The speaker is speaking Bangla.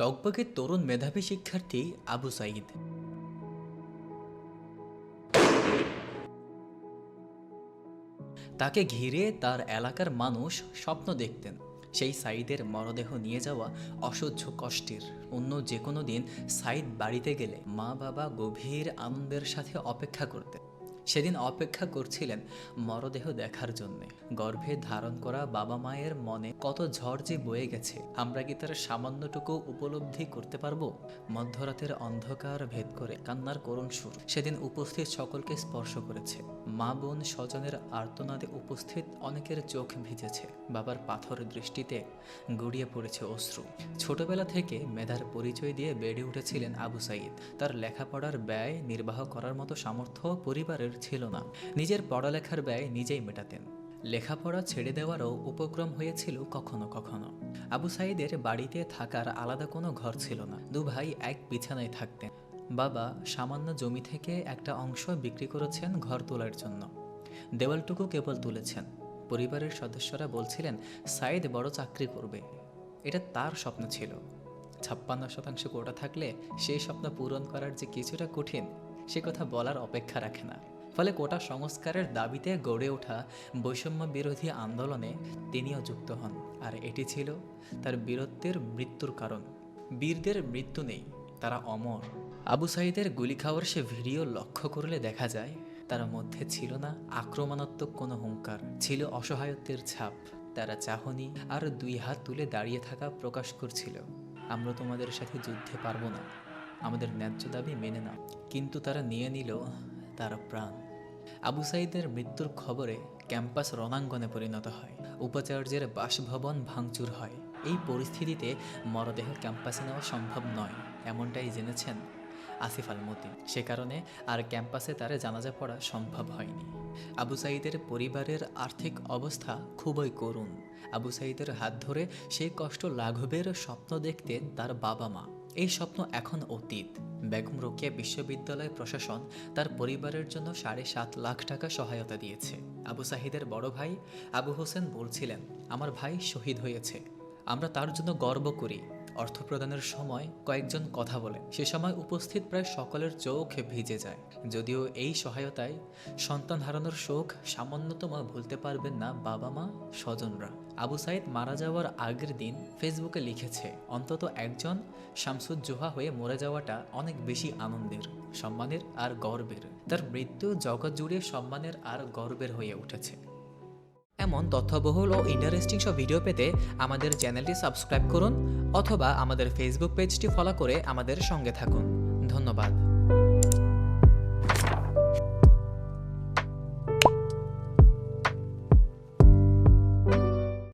টকবকে তরুণ মেধাবী শিক্ষার্থী আবু সাঈদ। তাকে ঘিরে তার এলাকার মানুষ স্বপ্ন দেখতেন সেই সাঈদের মরদেহ নিয়ে যাওয়া অসহ্য কষ্টের। অন্য যে কোনো দিন সাঈদ বাড়িতে গেলে মা বাবা গভীর আনন্দের সাথে অপেক্ষা করতেন। সেদিন অপেক্ষা করছিলেন মরদেহ দেখার জন্যে। গর্ভে ধারণ করা বাবা মায়ের মনে কত ঝড় যে বয়ে গেছে, আমরা কি তার সামান্যটুকু উপলব্ধি করতে পারবো? মধ্যরাতের অন্ধকার ভেদ করে কান্নার করুণ সুর সেদিন উপস্থিত সকলকে স্পর্শ করেছে। মা বোন স্বজনের আর্তনাদে উপস্থিত অনেকের চোখ ভিজেছে। বাবার পাথর দৃষ্টিতে গড়িয়ে পড়েছে অশ্রু। ছোটবেলা থেকে মেধার পরিচয় দিয়ে বেড়ে উঠেছিলেন আবু সাঈদ। তার লেখাপড়ার ব্যয় নির্বাহ করার মতো সামর্থ্য পরিবারের ছিল না। নিজের পড়ালেখার ব্যয় নিজেই মেটাতেন। লেখাপড়া ছেড়ে দেওয়ারও উপক্রম হয়েছিল কখনো কখনো। আবু সাঈদের বাড়িতে থাকার আলাদা কোনো ঘর ছিল না। দু ভাই এক বিছানায় থাকতেন। বাবা সামান্য জমি থেকে একটা অংশ বিক্রি করেছেন ঘর তোলার জন্য। দেওয়ালটুকু কেবল তুলেছেন। পরিবারের সদস্যরা বলছিলেন সাঈদ বড় চাকরি করবে, এটা তার স্বপ্ন ছিল। ৫৬% কোটা থাকলে সেই স্বপ্ন পূরণ করার যে কিছুটা কঠিন, সে কথা বলার অপেক্ষা রাখে না। ফলে কোটা সংস্কারের দাবিতে গড়ে ওঠা বৈষম্য বিরোধী আন্দোলনে তিনিও যুক্ত হন। আর এটি ছিল তার বীরত্বের মৃত্যুর কারণ। বীরদের মৃত্যু নেই, তারা অমর। আবু সাঈদের গুলি খাওয়ার সে ভিডিও লক্ষ্য করলে দেখা যায় তার মধ্যে ছিল না আক্রমণাত্মক কোনো হুঙ্কার, ছিল অসহায়ত্বের ছাপ। তারা চাহনি আর দুই হাত তুলে দাঁড়িয়ে থাকা প্রকাশ করছিল, আমরা তোমাদের সাথে যুদ্ধে পারবো না, আমাদের ন্যায্য দাবি মেনে নাও। কিন্তু তারা নিয়ে নিল তার প্রাণ। আবু সাঈদের মৃত্যুর খবরে ক্যাম্পাস রণাঙ্গনে পরিণত হয়। উপাচার্যের বাসভবন ভাঙচুর হয়। এই পরিস্থিতিতে মরদেহ ক্যাম্পাসে নেওয়া সম্ভব নয়, এমনটাই জেনেছেন আসিফ আল মতি। সে কারণে আর ক্যাম্পাসে তার জানাজা পড়া সম্ভব হয়নি। আবু সাঈদের পরিবারের আর্থিক অবস্থা খুবই করুণ। আবু সাঈদের হাত ধরে সেই কষ্ট লাঘবের স্বপ্ন দেখতেন তার বাবা মা। এই স্বপ্ন এখন অতীত। বেগম রোকেয়া বিশ্ববিদ্যালয় প্রশাসন তার পরিবারের জন্য ৭.৫ লাখ টাকা সহায়তা দিয়েছে। আবু সাঈদের বড় ভাই আবু হোসেন বলছিলেন, আমার ভাই শহীদ হয়েছে, আমরা তার জন্য গর্ব করি। অর্থ প্রদানের সময় কয়েকজন কথা বলে, সে সময় উপস্থিত প্রায় সকলের চোখ ভিজে যায়। যদিও এই সহায়তায় সন্তান হারানোর শোক সামান্যতম ভুলতে পারবেন না বাবা মা স্বজনরা। আবু সাঈদ মারা যাওয়ার আগের দিন ফেসবুকে লিখেছে, অন্তত একজন শামসুজ্জোহা হয়ে মরে যাওয়াটা অনেক বেশি আনন্দের, সম্মানের আর গর্বের। তার মৃত্যু জগৎ জুড়ে সম্মানের আর গর্বের হয়ে উঠেছে। এমন তথ্যবহুল ও ইন্টারেস্টিং সব ভিডিও পেতে আমাদের চ্যানেলটি সাবস্ক্রাইব করুন অথবা আমাদের ফেসবুক পেজটি ফলো করে আমাদের সঙ্গে থাকুন। ধন্যবাদ।